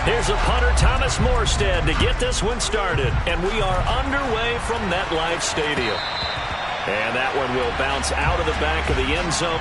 Here's a punter, Thomas Morstead, to get this one started. And we are underway from MetLife Stadium. And that one will bounce out of the back of the end zone.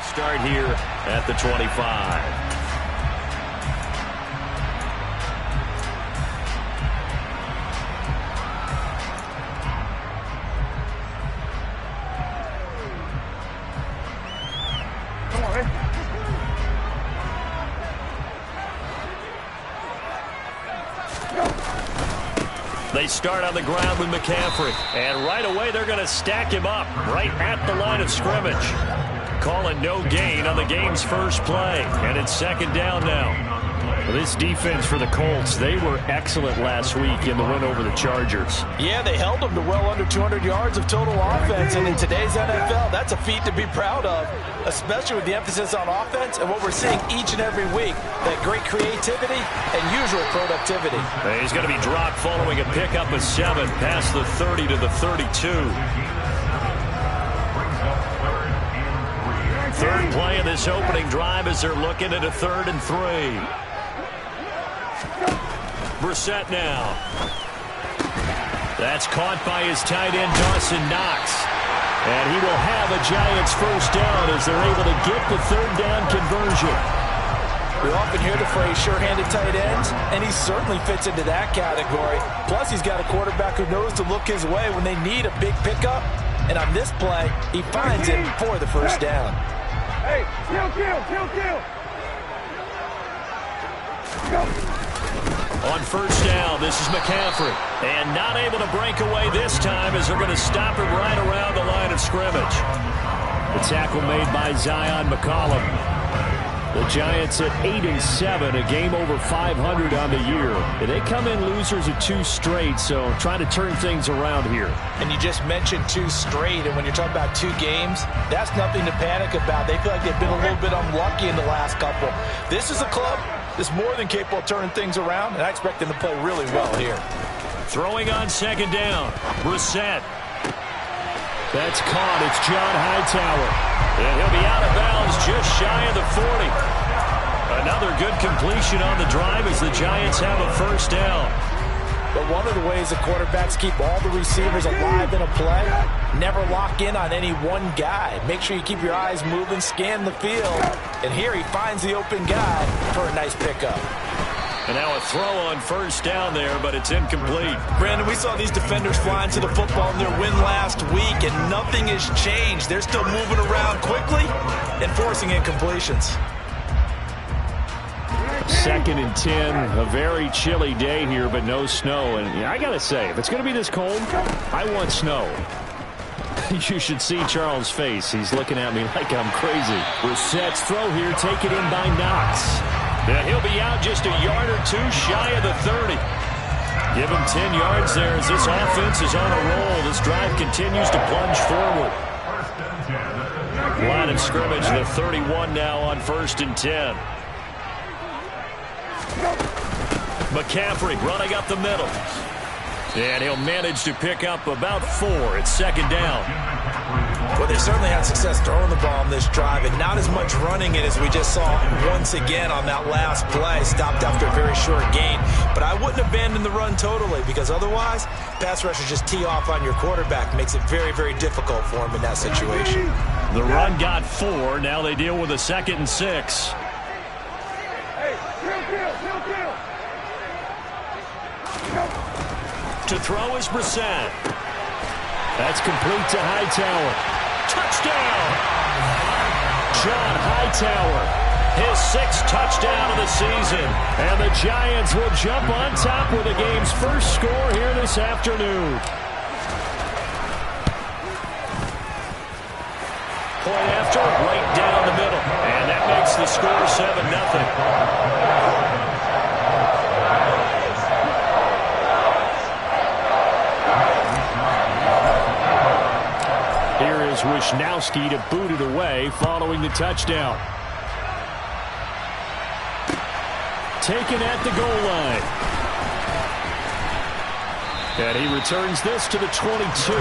Start here at the 25. They start on the ground with McCaffrey, and right away they're going to stack him up right at the line of scrimmage. Calling no gain on the game's first play, and it's second down now. Well, this defense for the Colts, they were excellent last week in the win over the Chargers. Yeah, they held them to well under 200 yards of total offense, and in today's NFL, that's a feat to be proud of, especially with the emphasis on offense and what we're seeing each and every week, that great creativity and usual productivity. He's going to be dropped following a pickup of 7 past the 30 to the 32. Third play of this opening drive as they're looking at a 3rd and 3. Brissett now. That's caught by his tight end, Dawson Knox. And he will have a Giants first down as they're able to get the 3rd down conversion. We often hear the phrase sure-handed tight ends, and he certainly fits into that category. Plus, he's got a quarterback who knows to look his way when they need a big pickup. And on this play, he finds it for the first down. Hey, kill. Go. On first down, this is McCaffrey. And not able to break away this time as they're going to stop him right around the line of scrimmage. The tackle made by Zion McCollum. The Giants at 8-7, a game over 500 on the year. And they come in losers of 2 straight, so trying to turn things around here. And you just mentioned 2 straight, and when you're talking about 2 games, that's nothing to panic about. They feel like they've been a little bit unlucky in the last couple. This is a club that's more than capable of turning things around, and I expect them to play really well here. Throwing on second down, Brissett. That's caught. It's John Hightower. And he'll be out of bounds just shy of the 40. Another good completion on the drive as the Giants have a first down. But one of the ways the quarterbacks keep all the receivers alive in a play, never lock in on any one guy. Make sure you keep your eyes moving, scan the field. And here he finds the open guy for a nice pickup. And now a throw on first down there, but it's incomplete. Brandon, we saw these defenders flying to the football in their win last week, and nothing has changed. They're still moving around quickly and forcing incompletions. 2nd and 10, a very chilly day here, but no snow. And I got to say, if it's going to be this cold, I want snow. You should see Charles' face. He's looking at me like I'm crazy. Brissett's throw here, taken in by Knox. Yeah, he'll be out just a yard or 2 shy of the 30. Give him 10 yards there as this offense is on a roll. This drive continues to plunge forward. Line of scrimmage, the 31 now on 1st and 10. McCaffrey running up the middle. And he'll manage to pick up about 4. It's second down. Well, they certainly had success throwing the ball on this drive, and not as much running it as we just saw once again on that last play. Stopped after a very short gain. But I wouldn't abandon the run totally, because otherwise, pass rushers just tee off on your quarterback. Makes it very, very difficult for him in that situation. The run got 4. Now they deal with a 2nd and 6. Hey, kill. To throw is Brissett. That's complete to Hightower. Touchdown! John Hightower, his 6th touchdown of the season. And the Giants will jump on top with the game's first score here this afternoon. Point after, right down the middle. And that makes the score 7-0. Here is Wisnowski to boot it away following the touchdown. Taken at the goal line. And he returns this to the 22.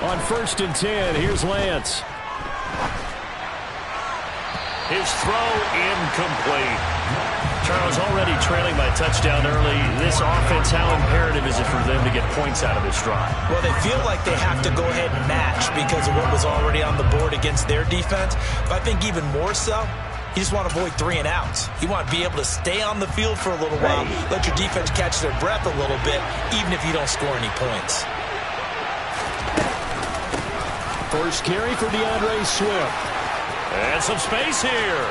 On 1st and 10, here's Lance. His throw incomplete. Charles, already trailing by touchdown early. This offense, how imperative is it for them to get points out of this drive? Well, they feel like they have to go ahead and match because of what was already on the board against their defense. But I think even more so, you just want to avoid 3 and outs. You want to be able to stay on the field for a little while, let your defense catch their breath a little bit, even if you don't score any points. First carry for DeAndre Swift. And some space here.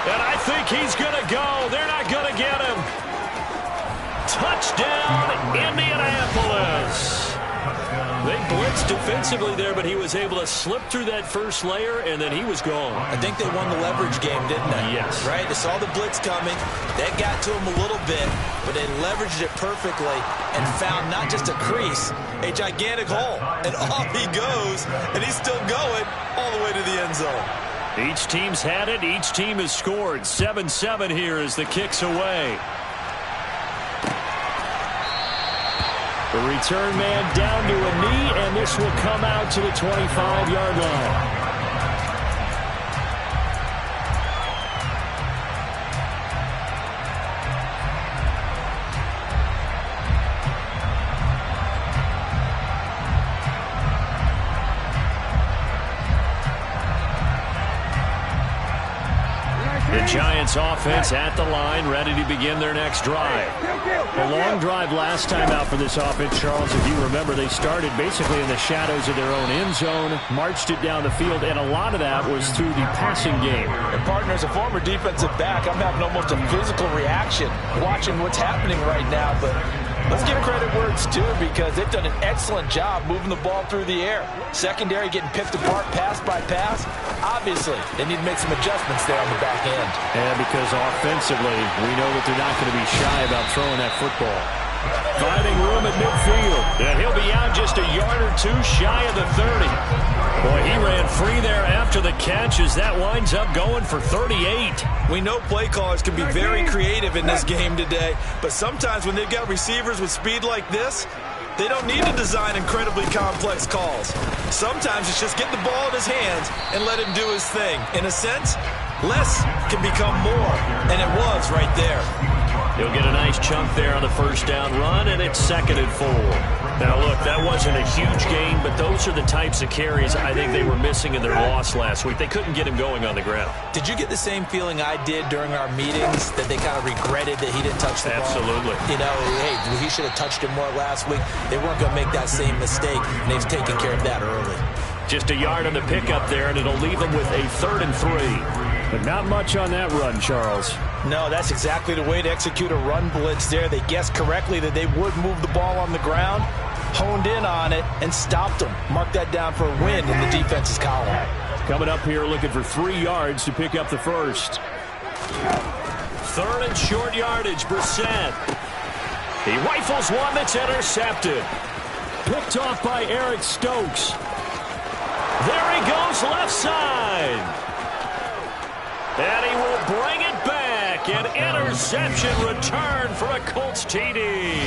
And I think he's going to go. They're not going to get him. Touchdown, Indianapolis. They blitzed defensively there, but he was able to slip through that first layer, and then he was gone. I think they won the leverage game, didn't they? Yes. Right? They saw the blitz coming. That got to him a little bit, but they leveraged it perfectly and found not just a crease, a gigantic hole. And off he goes, and he's still going all the way to the end zone. Each team's had it. Each team has scored. 7-7 here as the kick's away. The return man down to a knee, and this will come out to the 25-yard line. The Giants offense at the line, ready to begin their next drive. A long drive last time out for this offense, Charles. If you remember, they started basically in the shadows of their own end zone, marched it down the field, and a lot of that was through the passing game. And partner, as a former defensive back, I'm having almost a physical reaction watching what's happening right now, but let's give credit where it's due because they've done an excellent job moving the ball through the air. Secondary getting picked apart pass by pass. Obviously, they need to make some adjustments there on the back end. And because offensively, we know that they're not going to be shy about throwing that football. Finding room at midfield. And he'll be out just a yard or two shy of the 30. Boy, he ran free there after the catch as that winds up going for 38. We know play callers can be very creative in this game today, but sometimes when they've got receivers with speed like this, they don't need to design incredibly complex calls. Sometimes it's just get the ball in his hands and let him do his thing. In a sense, less can become more, and it was right there. He'll get a nice chunk there on the first down run, and it's 2nd and 4. Now, look, that wasn't a huge gain, but those are the types of carries I think they were missing in their loss last week. They couldn't get him going on the ground. Did you get the same feeling I did during our meetings, that they kind of regretted that he didn't touch the ball? Absolutely. You know, hey, he should have touched him more last week. They weren't going to make that same mistake, and they've taken care of that early. Just a yard on the pickup there, and it'll leave them with a 3rd and 3. But not much on that run, Charles. No, that's exactly the way to execute a run blitz there. They guessed correctly that they would move the ball on the ground, honed in on it, and stopped them. Mark that down for a win in the defense's column. Coming up here looking for 3 yards to pick up the first. 3rd and short yardage, Brissett. He rifles one that's intercepted. Picked off by Eric Stokes. There he goes left side. And he will bring it back. An interception return for a Colts TD.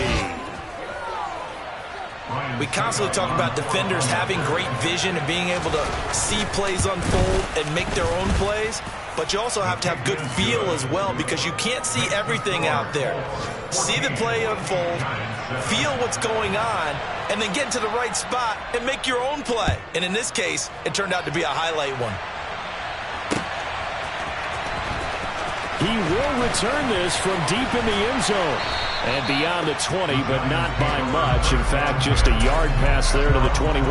We constantly talk about defenders having great vision and being able to see plays unfold and make their own plays. But you also have to have good feel as well, because you can't see everything out there. See the play unfold, feel what's going on, and then get to the right spot and make your own play. And in this case, it turned out to be a highlight one. He will return this from deep in the end zone. And beyond the 20, but not by much. In fact, just a yard pass there to the 21.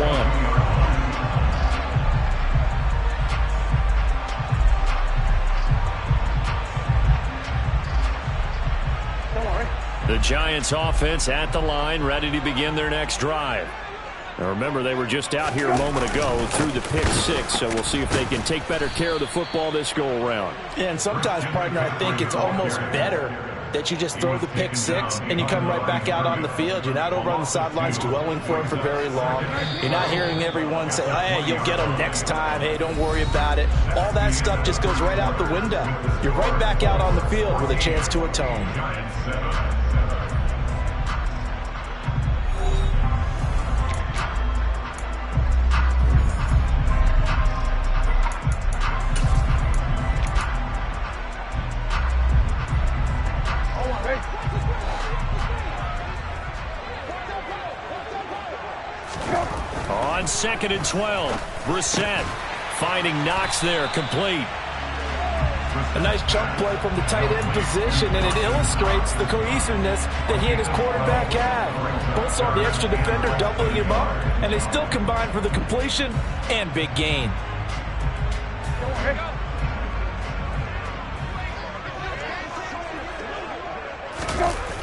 The Giants offense at the line, ready to begin their next drive. Now remember, they were just out here a moment ago through the pick six, so we'll see if they can take better care of the football this go-around. Yeah, and sometimes, partner, I think it's almost better that you just throw the pick six and you come right back out on the field. You're not over on the sidelines dwelling for it for very long. You're not hearing everyone say, hey, you'll get them next time. Hey, don't worry about it. All that stuff just goes right out the window. You're right back out on the field with a chance to atone. On 2nd and 12, Brissett finding Knox there, complete. A nice chunk play from the tight end position, and it illustrates the cohesiveness that he and his quarterback have. Both saw the extra defender doubling him up, and they still combined for the completion and big gain.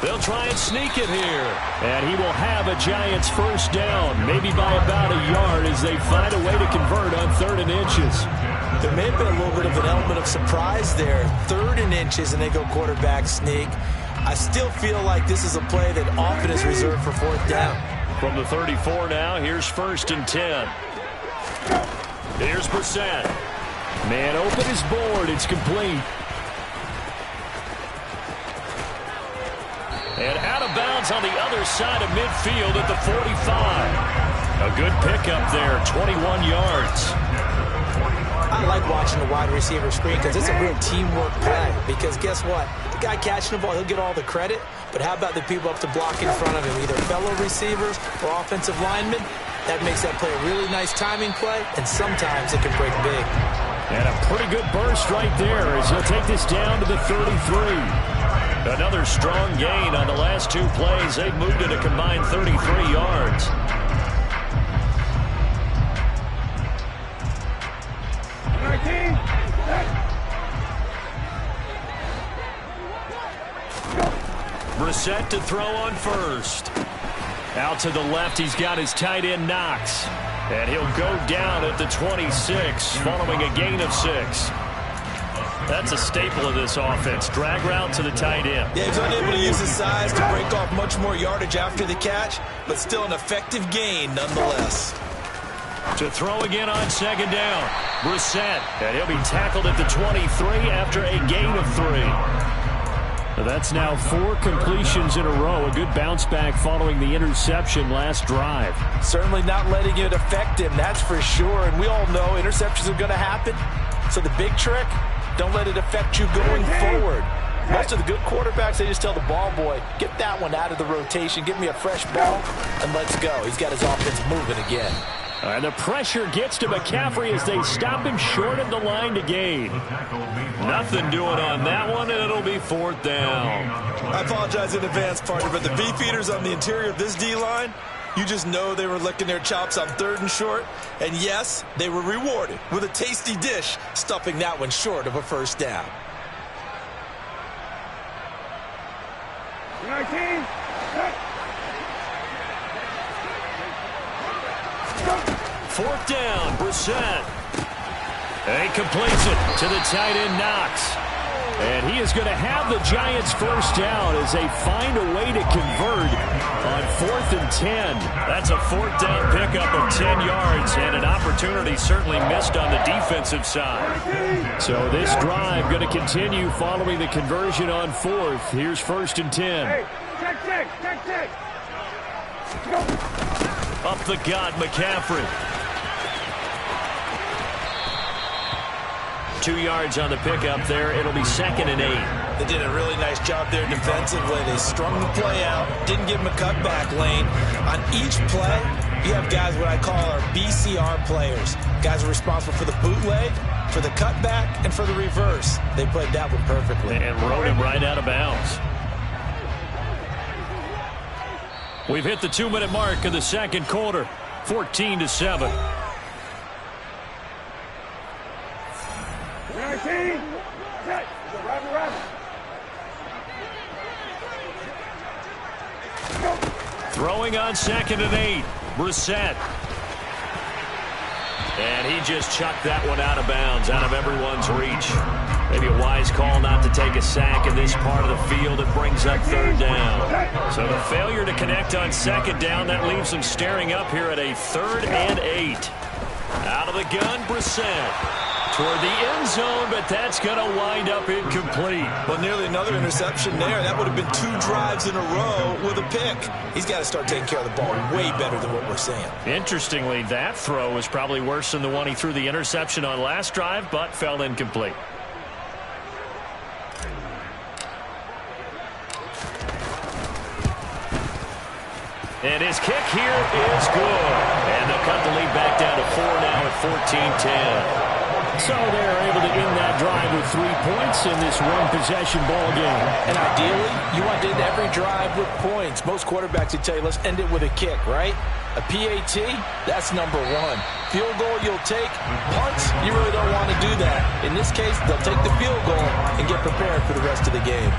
They'll try and sneak it here. And he will have a Giants first down, maybe by about a yard, as they find a way to convert on 3rd and inches. There may have been a little bit of an element of surprise there. 3rd and inches, and they go quarterback sneak. I still feel like this is a play that often is reserved for 4th down. From the 34 now, here's 1st and 10. Here's Brissett. Man open is board. It's complete. And out of bounds on the other side of midfield at the 45. A good pickup there, 21 yards. I like watching the wide receiver screen because it's a real teamwork play. Because guess what? The guy catching the ball, he'll get all the credit. But how about the people up to block in front of him, either fellow receivers or offensive linemen? That makes that play a really nice timing play, and sometimes it can break big. And a pretty good burst right there as he'll take this down to the 33. Another strong gain on the last 2 plays. They've moved it a combined 33 yards. Brissett to throw on first. Out to the left, he's got his tight end Knox. And he'll go down at the 26, following a gain of 6. That's a staple of this offense. Drag route to the tight end. Yeah, he's unable to use his size to break off much more yardage after the catch, but still an effective gain nonetheless. To throw again on 2nd down. Brissett, and he'll be tackled at the 23 after a gain of 3. That's now 4 completions in a row. A good bounce back following the interception last drive. Certainly not letting it affect him, that's for sure. And we all know interceptions are going to happen. So the big trick, don't let it affect you going forward. Most of the good quarterbacks, they just tell the ball boy, get that one out of the rotation, give me a fresh ball, and let's go. He's got his offense moving again. And the pressure gets to McCaffrey as they stop him short of the line to gain. Nothing doing on that one, and it'll be 4th down. I apologize in advance, partner, but the beefeaters on the interior of this D-line, you just know they were licking their chops on 3rd and short. And yes, they were rewarded with a tasty dish, stuffing that one short of a first down. 19. 4th down, Brissett. And he completes it to the tight end Knox. And he is going to have the Giants first down as they find a way to convert on 4th and 10. That's a 4th down pickup of 10 yards and an opportunity certainly missed on the defensive side. So this drive going to continue following the conversion on 4th. Here's 1st and 10. Hey, check. Let's go. Up the gut, McCaffrey. 2 yards on the pickup there. It'll be 2nd and 8. They did a really nice job there defensively. They strung the play out, didn't give him a cutback lane. On each play, you have guys what I call our BCR players. Guys are responsible for the bootleg, for the cutback, and for the reverse. They played that one perfectly. And rode him right out of bounds. We've hit the 2-minute mark of the second quarter. 14-7. 19. Set. Rabbit. Throwing on 2nd and 8. Brissett. And he just chucked that one out of bounds, out of everyone's reach. Maybe a wise call not to take a sack in this part of the field. It brings up 3rd down. So the failure to connect on 2nd down, that leaves them staring up here at a 3rd and 8. Out of the gun, Brissett. Toward the end zone, but that's going to wind up incomplete. Well, nearly another interception there. That would have been 2 drives in a row with a pick. He's got to start taking care of the ball way better than what we're seeing. Interestingly, that throw was probably worse than the one he threw the interception on last drive, but fell incomplete. And his kick here is good. And they'll cut the lead back down to 4 now at 14-10. So they're able to end that drive with 3 points in this one-possession ball game. And ideally, you want to end every drive with points. Most quarterbacks would tell you, let's end it with a kick, right? A PAT, that's number 1. Field goal you'll take. Punts, you really don't want to do that. In this case, they'll take the field goal and get prepared for the rest of the game.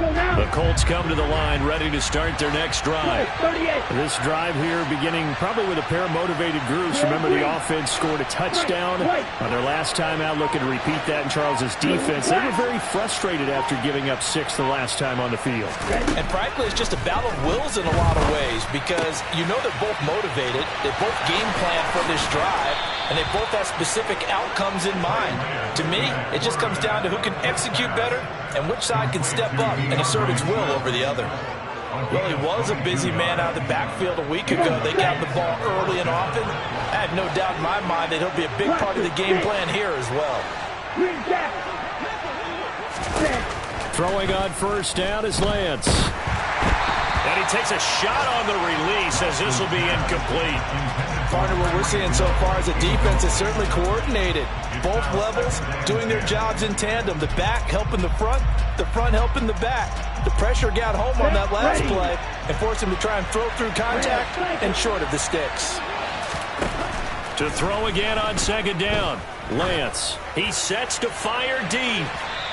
The Colts come to the line, ready to start their next drive. This drive here beginning probably with a pair of motivated groups. Remember, the offense scored a touchdown on their last time out, looking to repeat that in Charles's defense. They were very frustrated after giving up 6 the last time on the field. And frankly, it's just a battle of wills in a lot of ways, because you know they're both motivated. They both game plan for this drive, and they both have specific outcomes in mind. To me, it just comes down to who can execute better and which side can step up and assert its will over the other. Well, he was a busy man out of the backfield a week ago. They got the ball early and often. I have no doubt in my mind that he'll be a big part of the game plan here as well. Throwing on 1st down is Lance. And he takes a shot on the release as this will be incomplete. Partner, what we're seeing so far is a defense that's certainly coordinated. Both levels doing their jobs in tandem. The back helping the front helping the back. The pressure got home on that last play and forced him to try and throw through contact and short of the sticks. To throw again on 2nd down. Lance. He sets to fire deep.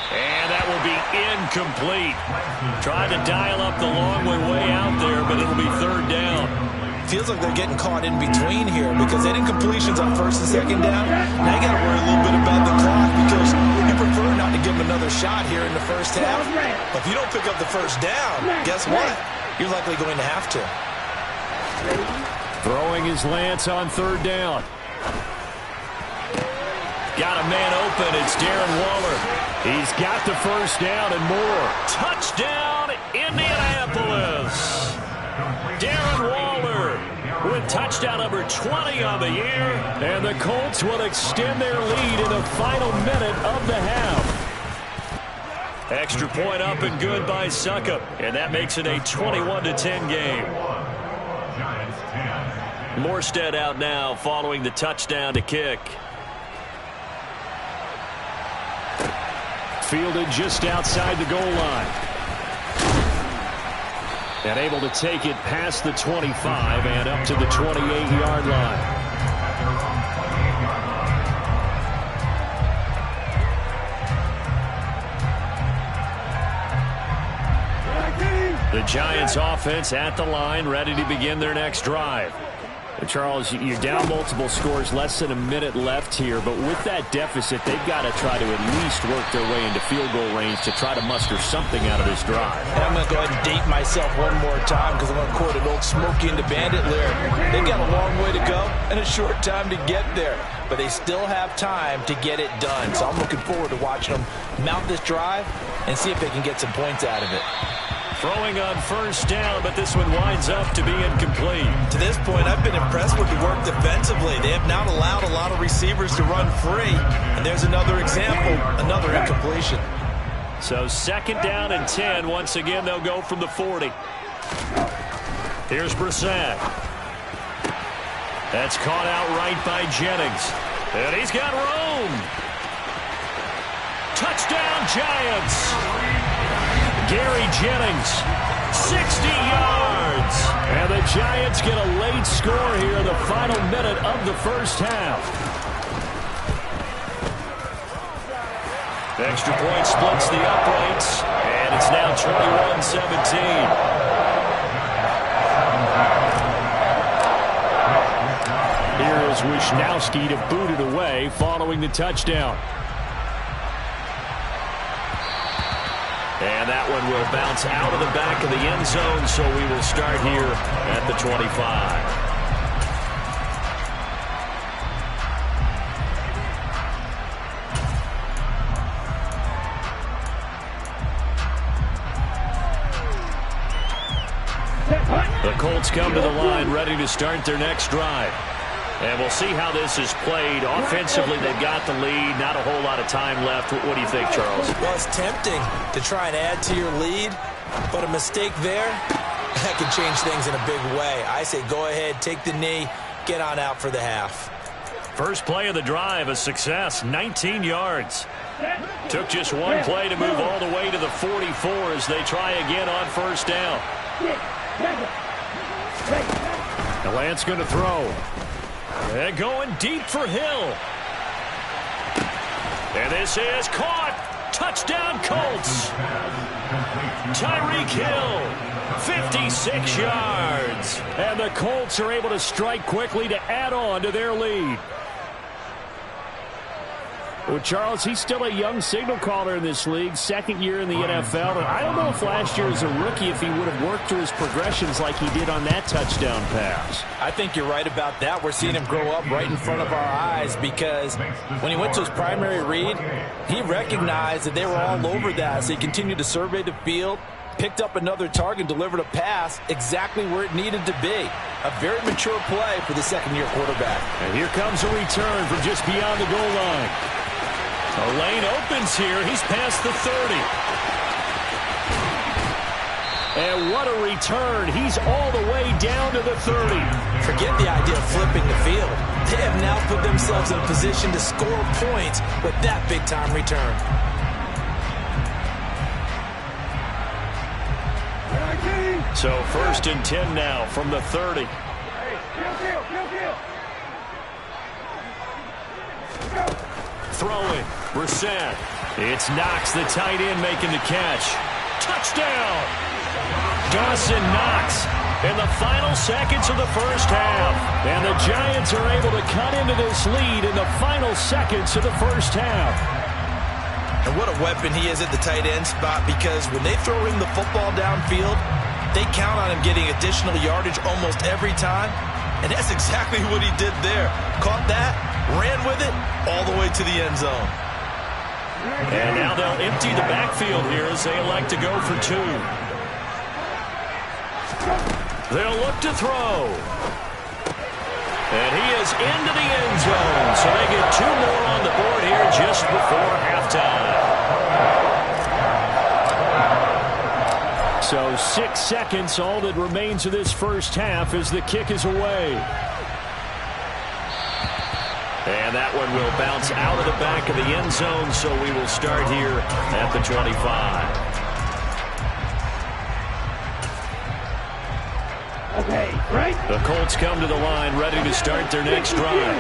And that will be incomplete. Tried to dial up the long way out there, but it'll be 3rd down. Feels like they're getting caught in between here because they didn't completions on 1st and 2nd down. Now you got to worry a little bit about the clock because you prefer not to give them another shot here in the first half. But if you don't pick up the 1st down, guess what? You're likely going to have to. Throwing is Lance on 3rd down. Got a man open. It's Darren Waller. He's got the 1st down and more. Touchdown, Indianapolis. Darren Waller with touchdown number 20 on the year. And the Colts will extend their lead in the final minute of the half. Extra point up and good by Suckup. And that makes it a 21-10 game. Morstead out now following the touchdown to kick. Fielded just outside the goal line. And able to take it past the 25 and up to the 28-yard line. The Giants offense at the line, ready to begin their next drive. Charles, you're down multiple scores, less than a minute left here, but with that deficit, they've got to try to at least work their way into field goal range to try to muster something out of this drive. And I'm going to go ahead and date myself one more time because I'm going to quote an old Smokey and the Bandit lyric. They've got a long way to go and a short time to get there, but they still have time to get it done. So I'm looking forward to watching them mount this drive and see if they can get some points out of it. Throwing on first down, but this one winds up to be incomplete. To this point, I've been impressed with the work defensively. They have not allowed a lot of receivers to run free. And there's another example, another incompletion. So 2nd down and 10. Once again, they'll go from the 40. Here's Brissett. That's caught out right by Jennings. And he's got room. Touchdown, Giants. Gary Jennings, 60 yards. And the Giants get a late score here in the final minute of the first half. Extra point splits the uprights, and it's now 21-17. Here is Wisnowski to boot it away following the touchdown. And that one will bounce out of the back of the end zone, so we will start here at the 25. The Colts come to the line ready to start their next drive. And we'll see how this is played. Offensively, they've got the lead. Not a whole lot of time left. What do you think, Charles? Well, it's tempting to try and add to your lead, but a mistake there, that can change things in a big way. I say go ahead, take the knee, get on out for the half. First play of the drive, a success, 19 yards. Took just one play to move all the way to the 44 as they try again on first down. The Lance going to throw. And going deep for Hill. And this is caught. Touchdown, Colts. Tyreek Hill, 56 yards. And the Colts are able to strike quickly to add on to their lead. Well, Charles, he's still a young signal caller in this league, 2nd year in the NFL. And I don't know if last year as a rookie if he would have worked through his progressions like he did on that touchdown pass. I think you're right about that. We're seeing him grow up right in front of our eyes because when he went to his primary read, he recognized that they were all over that. So he continued to survey the field, picked up another target, delivered a pass exactly where it needed to be. A very mature play for the 2nd-year quarterback. And here comes a return from just beyond the goal line. A lane opens here. He's past the 30. And what a return. He's all the way down to the 30. Forget the idea of flipping the field. They have now put themselves in a position to score points with that big-time return. So 1st and 10 now from the 30. Throwing. Brissett. It's Knox, the tight end, making the catch. Touchdown! Dawson Knox in the final seconds of the first half. And the Giants are able to cut into this lead in the final seconds of the first half. And what a weapon he is at the tight end spot, because when they throw him the football downfield, they count on him getting additional yardage almost every time. And that's exactly what he did there. Caught that, ran with it, all the way to the end zone. And now they'll empty the backfield here as they elect to go for 2. They'll look to throw. And he is into the end zone. So they get 2 more on the board here just before halftime. So 6 seconds, all that remains of this first half as the kick is away. And that one will bounce out of the back of the end zone, so we will start here at the 25. Okay, right. The Colts come to the line ready to start their next drive.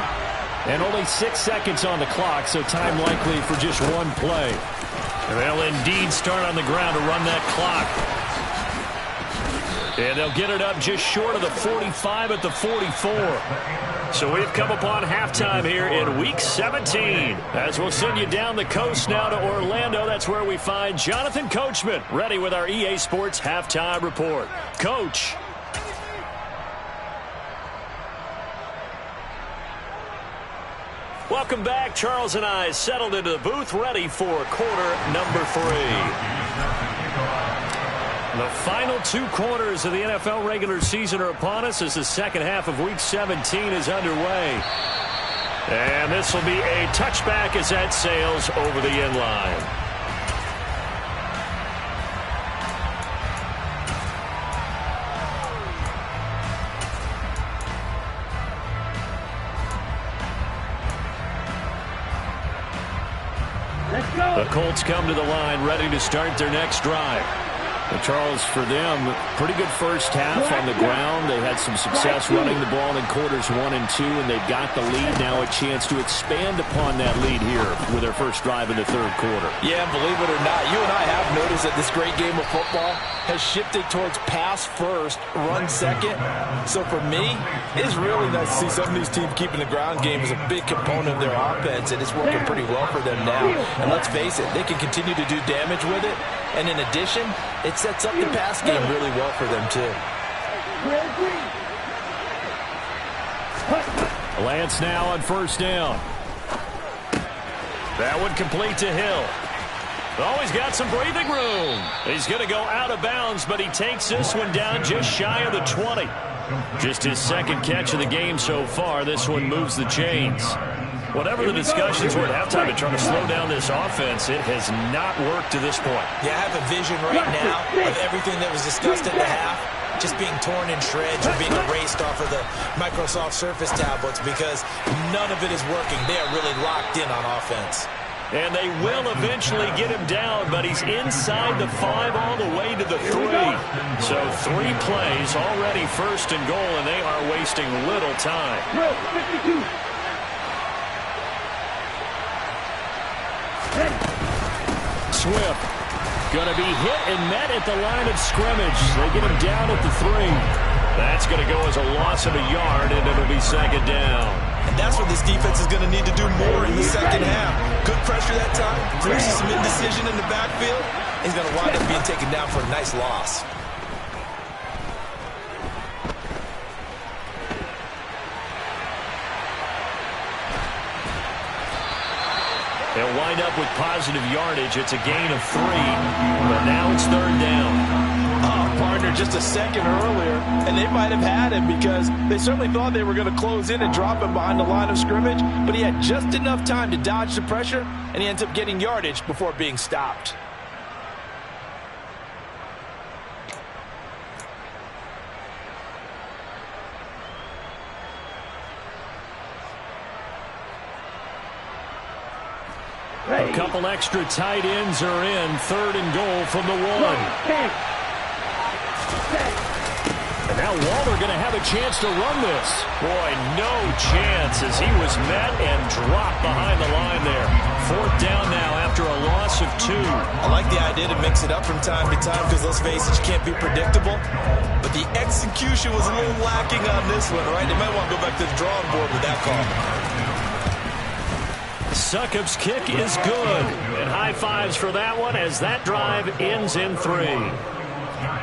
And only 6 seconds on the clock, so time likely for just one play. And they'll indeed start on the ground to run that clock. And they'll get it up just short of the 45 at the 44. So we've come upon halftime here in Week 17. As we'll send you down the coast now to Orlando, that's where we find Jonathan Coachman, ready with our EA Sports Halftime Report. Coach. Welcome back. Charles and I settled into the booth, ready for quarter number 3. The final 2 quarters of the NFL regular season are upon us as the second half of Week 17 is underway. And this will be a touchback as that sails over the end line. The Colts come to the line ready to start their next drive. Well, Charles, for them, pretty good first half on the ground. They had some success running the ball in quarters 1 and 2, and they've got the lead. Now a chance to expand upon that lead here with their first drive in the third quarter. Yeah, believe it or not, you and I have noticed that this great game of football has shifted towards pass first, run second. So for me, it's really nice to see some of these teams keeping the ground game as a big component of their offense, and it's working pretty well for them now. And let's face it, they can continue to do damage with it. And in addition, it sets up the pass game really well for them, too. Lance now on first down. That one complete to Hill. Oh, he's got some breathing room. He's going to go out of bounds, but he takes this one down just shy of the 20. Just his second catch of the game so far. This one moves the chains. Whatever the discussions were at halftime to try to slow down this offense, it has not worked to this point. Yeah, I have a vision right now of everything that was discussed at the half just being torn in shreds or being erased off of the Microsoft Surface tablets because none of it is working. They are really locked in on offense. And they will eventually get him down, but he's inside the 5 all the way to the 3. So 3 plays, already first and goal, and they are wasting little time. Swift going to be hit and met at the line of scrimmage. They get him down at the 3. That's going to go as a loss of a yard, and it'll be second down. And that's what this defense is going to need to do more in the second half. Good pressure that time. Forces some indecision in the backfield. He's going to wind up being taken down for a nice loss. They'll wind up with positive yardage. It's a gain of 3, but now it's third down. Partner just a second earlier, and they might have had him because they certainly thought they were going to close in and drop him behind the line of scrimmage, but he had just enough time to dodge the pressure, and he ends up getting yardage before being stopped. A couple extra tight ends are in. Third and goal from the 1. And now Waller going to have a chance to run this. Boy, no chance as he was met and dropped behind the line there. Fourth down now after a loss of 2. I like the idea to mix it up from time to time because, let's face it, you can't be predictable. But the execution was a little lacking on this one, right? They might want to go back to the drawing board with that call. Succop's kick is good. And high fives for that one as that drive ends in 3.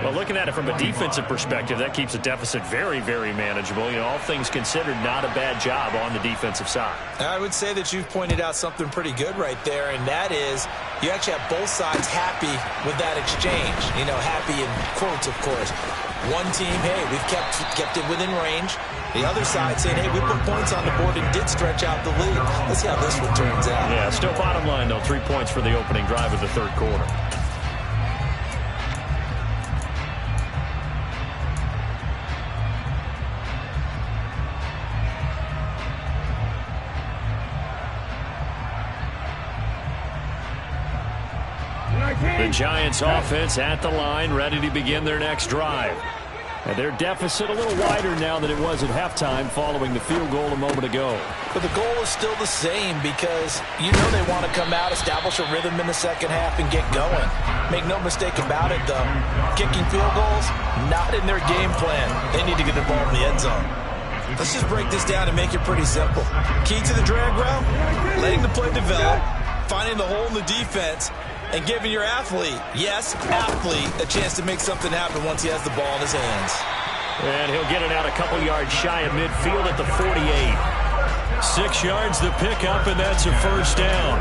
Well, looking at it from a defensive perspective, that keeps the deficit very, very manageable. You know, all things considered, not a bad job on the defensive side. I would say that you've pointed out something pretty good right there, and that is you actually have both sides happy with that exchange. You know, happy in quotes, of course. One team, hey, we've kept it within range. The other side saying, hey, we put points on the board and did stretch out the lead. Let's see how this one turns out. Yeah, still bottom line, though. 3 points for the opening drive of the third quarter. The Giants offense at the line, ready to begin their next drive. And their deficit a little wider now than it was at halftime following the field goal a moment ago. But the goal is still the same because you know they want to come out, establish a rhythm in the second half, and get going. Make no mistake about it, though. Kicking field goals, not in their game plan. They need to get the ball in the end zone. Let's just break this down and make it pretty simple. Key to the drag route, letting the play develop, finding the hole in the defense, and giving your athlete, yes, athlete, a chance to make something happen once he has the ball in his hands. And he'll get it out a couple yards shy of midfield at the 48. 6 yards the pickup, and that's a first down.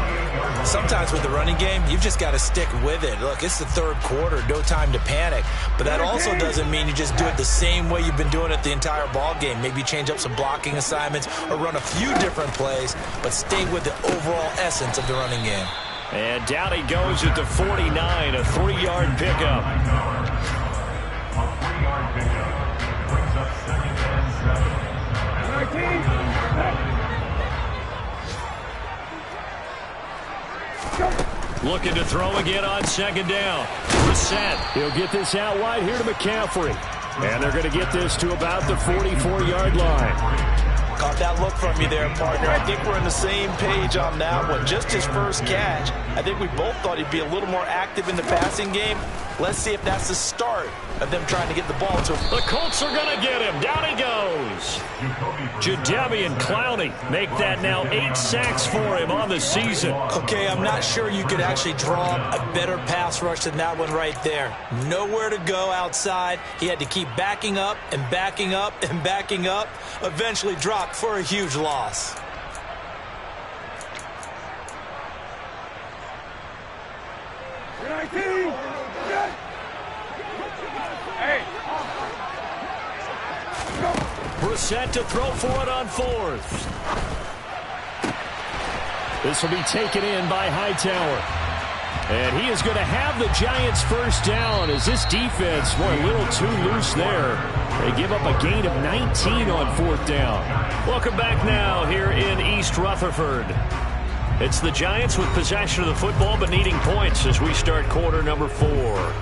Sometimes with the running game, you've just got to stick with it. Look, it's the third quarter, no time to panic. But that also doesn't mean you just do it the same way you've been doing it the entire ball game. Maybe change up some blocking assignments or run a few different plays, but stay with the overall essence of the running game. And down he goes at the 49, a 3-yard pickup. Looking to throw again on second down. Brissett. He'll get this out wide here to McCaffrey. And they're going to get this to about the 44-yard line. Caught that look from you there, partner. I think we're on the same page on that one. Just his first catch. I think we both thought he'd be a little more active in the passing game. Let's see if that's the start of them trying to get the ball to him. The Colts are going to get him. Down he goes. Jadeveon Clowney make that now 8 sacks for him on the season. Okay, I'm not sure you could actually draw a better pass rush than that one right there. Nowhere to go outside. He had to keep backing up and backing up and backing up. Eventually dropped for a huge loss. Brissett to throw for it on 4th. This will be taken in by Hightower. And he is going to have the Giants first down as this defense, boy, a little too loose there. They give up a gain of 19 on 4th down. Welcome back now here in East Rutherford. It's the Giants with possession of the football but needing points as we start quarter number 4.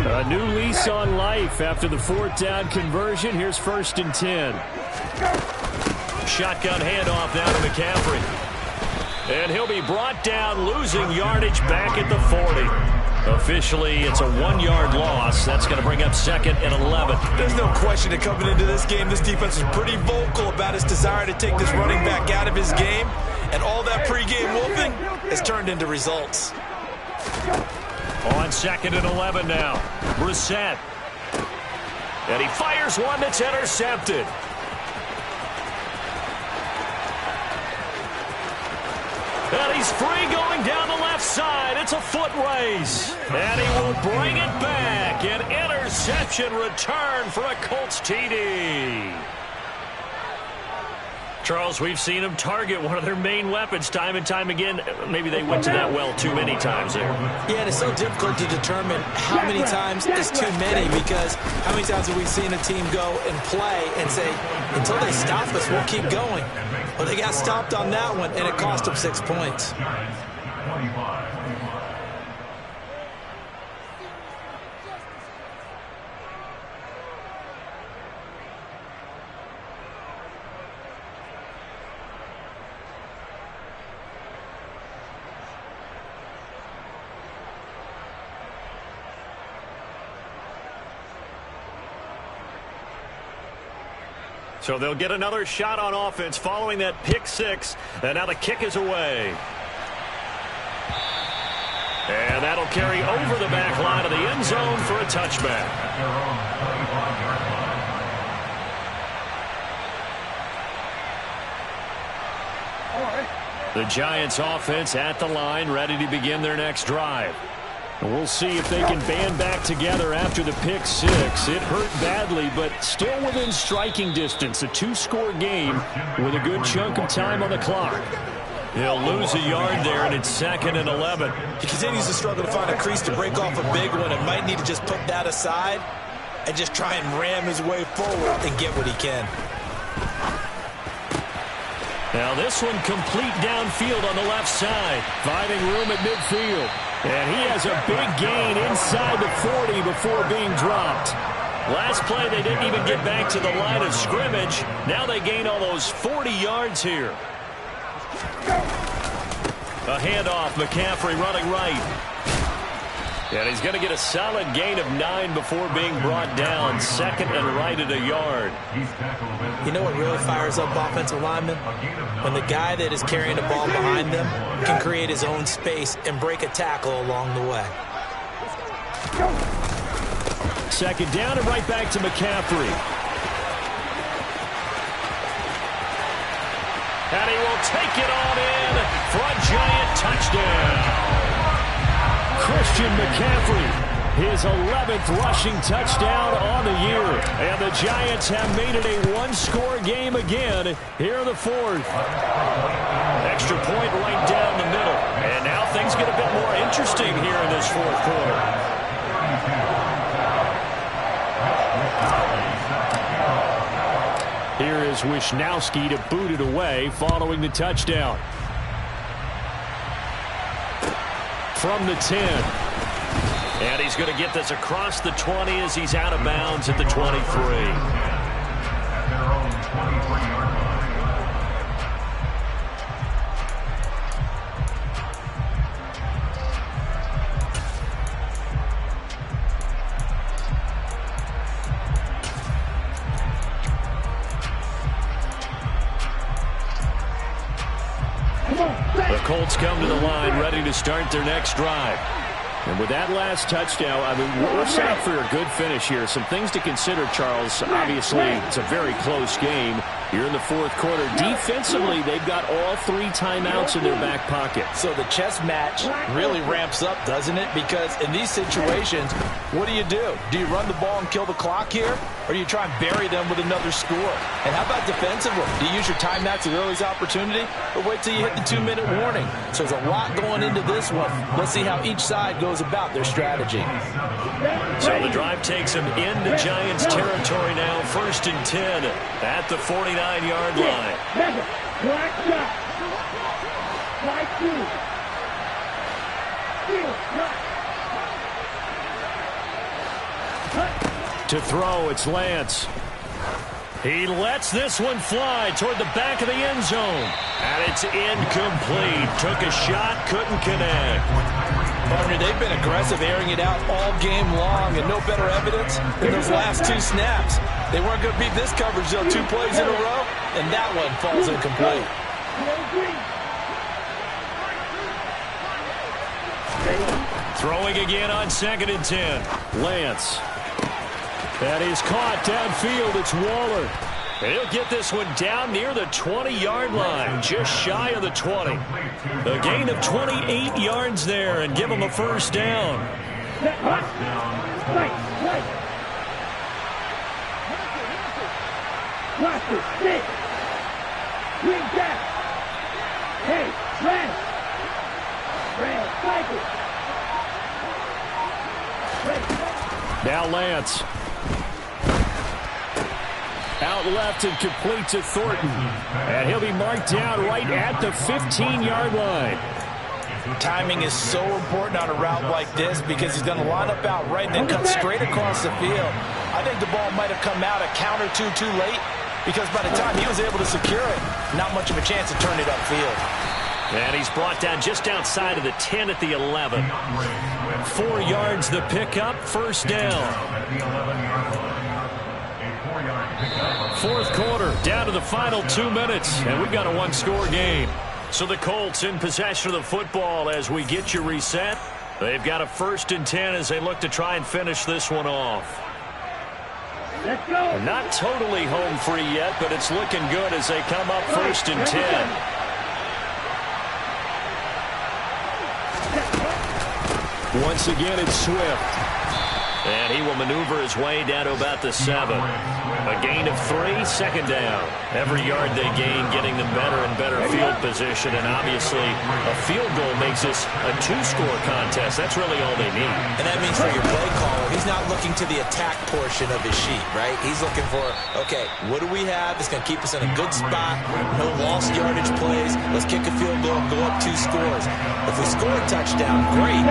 A new lease on life after the 4th down conversion. Here's 1st and 10. Shotgun handoff now to McCaffrey. And he'll be brought down, losing yardage back at the 40. Officially, it's a 1-yard loss. That's going to bring up 2nd and 11. There's no question that coming into this game, this defense is pretty vocal about its desire to take this running back out of his game. And all that pregame wolfing has turned into results. On 2nd and 11 now. Brissett. And he fires one that's intercepted. And he's free going down the left side. It's a foot race. And he will bring it back. An interception return for a Colts TD. Charles, we've seen them target one of their main weapons time and time again. Maybe they went to that well too many times there. Yeah, and it's so difficult to determine how many times is too many because how many times have we seen a team go and play and say, until they stop us, we'll keep going. Well, they got stopped on that one, and it cost them 6 points. So they'll get another shot on offense following that pick 6. And now the kick is away. And that'll carry over the back line of the end zone for a touchback. The Giants offense at the line, ready to begin their next drive. And we'll see if they can band back together after the pick 6. It hurt badly, but still within striking distance. A 2-score game with a good chunk of time on the clock. He'll lose a yard there, and it's 2nd and 11. He continues to struggle to find a crease to break off a big one and might need to just put that aside and just try and ram his way forward and get what he can. Now this one complete downfield on the left side, finding room at midfield. And he has a big gain inside the 40 before being dropped. Last play, they didn't even get back to the line of scrimmage. Now they gain almost 40 yards here. A handoff, McCaffrey running right. And he's going to get a solid gain of 9 before being brought down. Second and right at a yard. You know what really fires up offensive linemen? When the guy that is carrying the ball behind them can create his own space and break a tackle along the way. Second down and right back to McCaffrey. And he will take it on in for a giant touchdown. Christian McCaffrey, his 11th rushing touchdown on the year. And the Giants have made it a one-score game again here in the fourth. Extra point right down the middle. And now things get a bit more interesting here in this fourth quarter. Here is Wisnowski to boot it away following the touchdown. From the 10. And he's going to get this across the 20 as he's out of bounds at the 23. The Colts come to the line ready to start their next drive. And with that last touchdown, I mean, we're set up for a good finish here. Some things to consider, Charles. Obviously, it's a very close game. You're in the fourth quarter. Defensively, they've got all 3 timeouts in their back pocket. So the chess match really ramps up, doesn't it? Because in these situations, what do? Do you run the ball and kill the clock here? Or do you try and bury them with another score? And how about defensively? Do you use your timeouts at early's opportunity? Or wait till you hit the 2-minute warning? So there's a lot going into this one. Let's see how each side goes about their strategy. So the drive takes them into Giants territory now. 1st and 10 at the 49-yard line. To throw, it's Lance. He lets this one fly toward the back of the end zone. And it's incomplete. Took a shot, couldn't connect. Partner, they've been aggressive, airing it out all game long, and no better evidence than those last 2 snaps. They weren't going to beat this coverage, though. 2 plays in a row, and that one falls incomplete. Throwing again on 2nd and 10. Lance. That is caught downfield. It's Waller. And he'll get this one down near the 20-yard line, just shy of the 20. A gain of 28 yards there and give him a first down. Now Lance. Out left and complete to Thornton. And he'll be marked down right at the 15-yard line. Timing is so important on a route like this because he's going to line up out right and then cut straight across the field. I think the ball might have come out a count or two too late because by the time he was able to secure it, not much of a chance to turn it upfield. And he's brought down just outside of the 10 at the 11. 4 yards the pickup, first down. Fourth quarter, down to the final 2 minutes, and we've got a one-score game. So the Colts in possession of the football as we get you reset. They've got a 1st and 10 as they look to try and finish this one off. Let's go. Not totally home free yet, but it's looking good as they come up 1st and 10. Once again, it's Swift. And he will maneuver his way down to about the 7. A gain of 3, second down. Every yard they gain getting them better and better field position. And obviously a field goal makes this a 2-score contest. That's really all they need. And that means for your play caller, he's not looking to the attack portion of his sheet, right? He's looking for, okay, what do we have that's going to keep us in a good spot? No lost yardage plays. Let's kick a field goal and go up 2 scores. If we score a touchdown, great.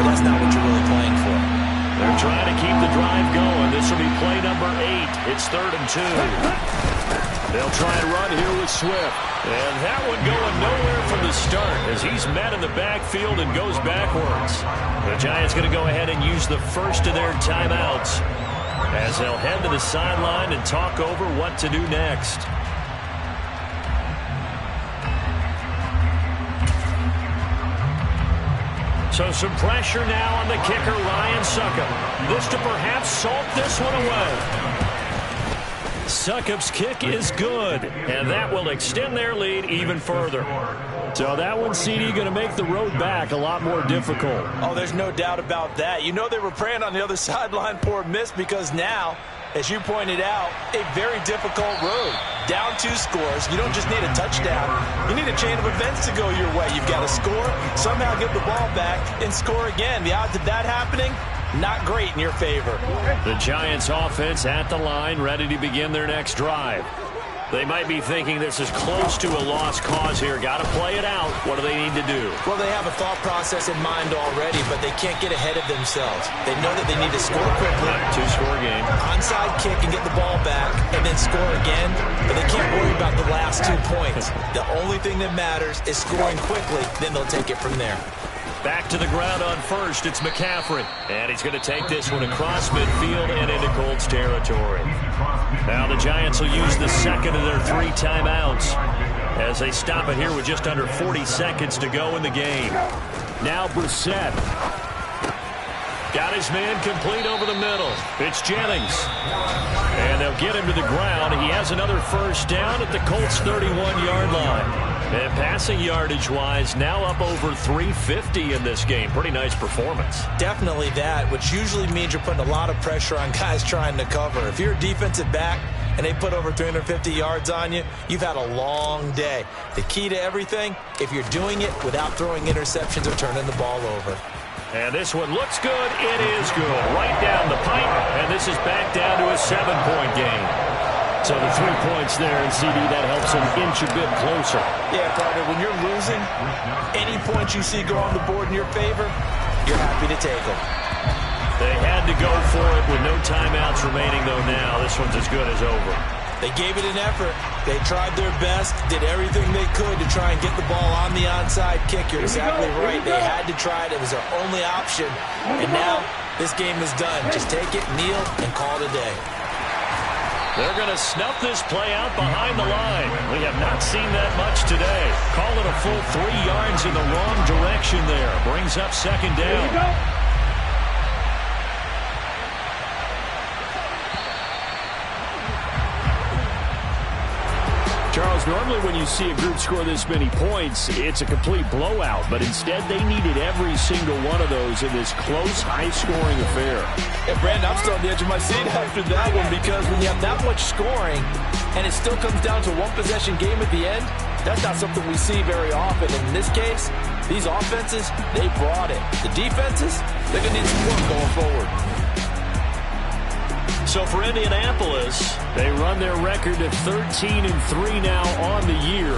But that's not what you're really playing for. They're trying to keep the drive going. This will be play number 8. It's 3rd and 2. They'll try and run here with Swift. And that one going nowhere from the start as he's met in the backfield and goes backwards. The Giants going to go ahead and use the first of their timeouts as they'll head to the sideline and talk over what to do next. So some pressure now on the kicker, Ryan Succop. This to perhaps salt this one away. Succop's kick is good, and that will extend their lead even further. So that one, CD, going to make the road back a lot more difficult. Oh, there's no doubt about that. You know they were praying on the other sideline for a miss because now, as you pointed out, a very difficult road. Down 2 scores. You don't just need a touchdown. You need a chain of events to go your way. You've got to score, somehow get the ball back, and score again. The odds of that happening, not great in your favor. The Giants offense at the line, ready to begin their next drive. They might be thinking this is close to a lost cause here. Got to play it out. What do they need to do? Well, they have a thought process in mind already, but they can't get ahead of themselves. They know that they need to score quickly. 2-score game. Onside kick and get the ball back and then score again, but they can't worry about the last 2 points. The only thing that matters is scoring quickly, then they'll take it from there. Back to the ground on first. It's McCaffrey. And he's going to take this one across midfield and into Colts territory. Now the Giants will use the second of their 3 timeouts as they stop it here with just under 40 seconds to go in the game. Now Brissett. Got his man complete over the middle. It's Jennings. And they'll get him to the ground. He has another first down at the Colts' 31-yard line. And passing yardage-wise, now up over 350 in this game. Pretty nice performance. Definitely that, which usually means you're putting a lot of pressure on guys trying to cover. If you're a defensive back and they put over 350 yards on you, you've had a long day. The key to everything, if you're doing it without throwing interceptions or turning the ball over. And this one looks good. It is good. Right down the pipe. And this is back down to a 7-point game. So the 3 points there, and CD, that helps them inch a bit closer. Yeah, partner, when you're losing, any points you see go on the board in your favor, you're happy to take them. They had to go for it with no timeouts remaining, though, now. This one's as good as over. They gave it an effort. They tried their best, did everything they could to try and get the ball on the onside kick. You're exactly right. They had to try it. It was their only option. And now this game is done. Just take it, kneel, and call it a day. They're going to snuff this play out behind the line. We have not seen that much today. Call it a full 3 yards in the wrong direction there. Brings up second down. Charles, normally when you see a group score this many points, it's a complete blowout. But instead, they needed every single one of those in this close, high-scoring affair. And, Brandon, I'm still on the edge of my seat after that one because when you have that much scoring and it still comes down to one possession game at the end, that's not something we see very often. And in this case, these offenses, they brought it. The defenses, they're going to need some work going forward. So for Indianapolis, they run their record to 13-3 now on the year.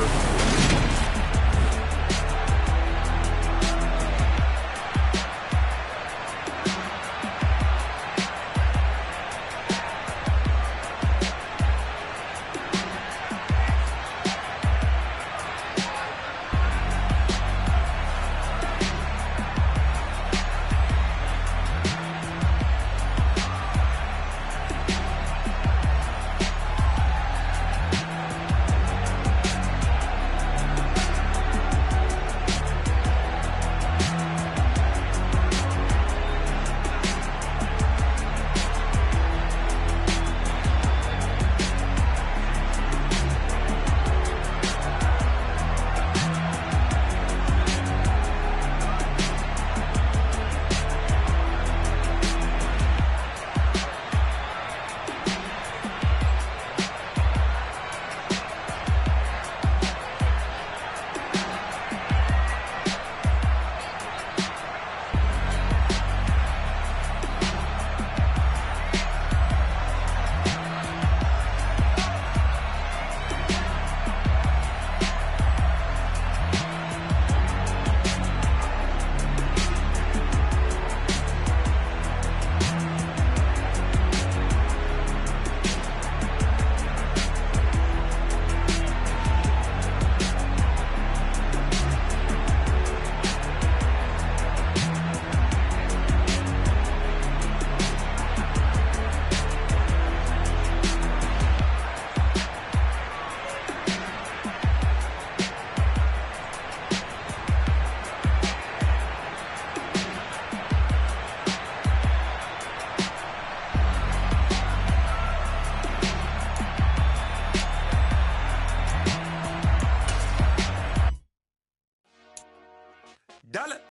Dale.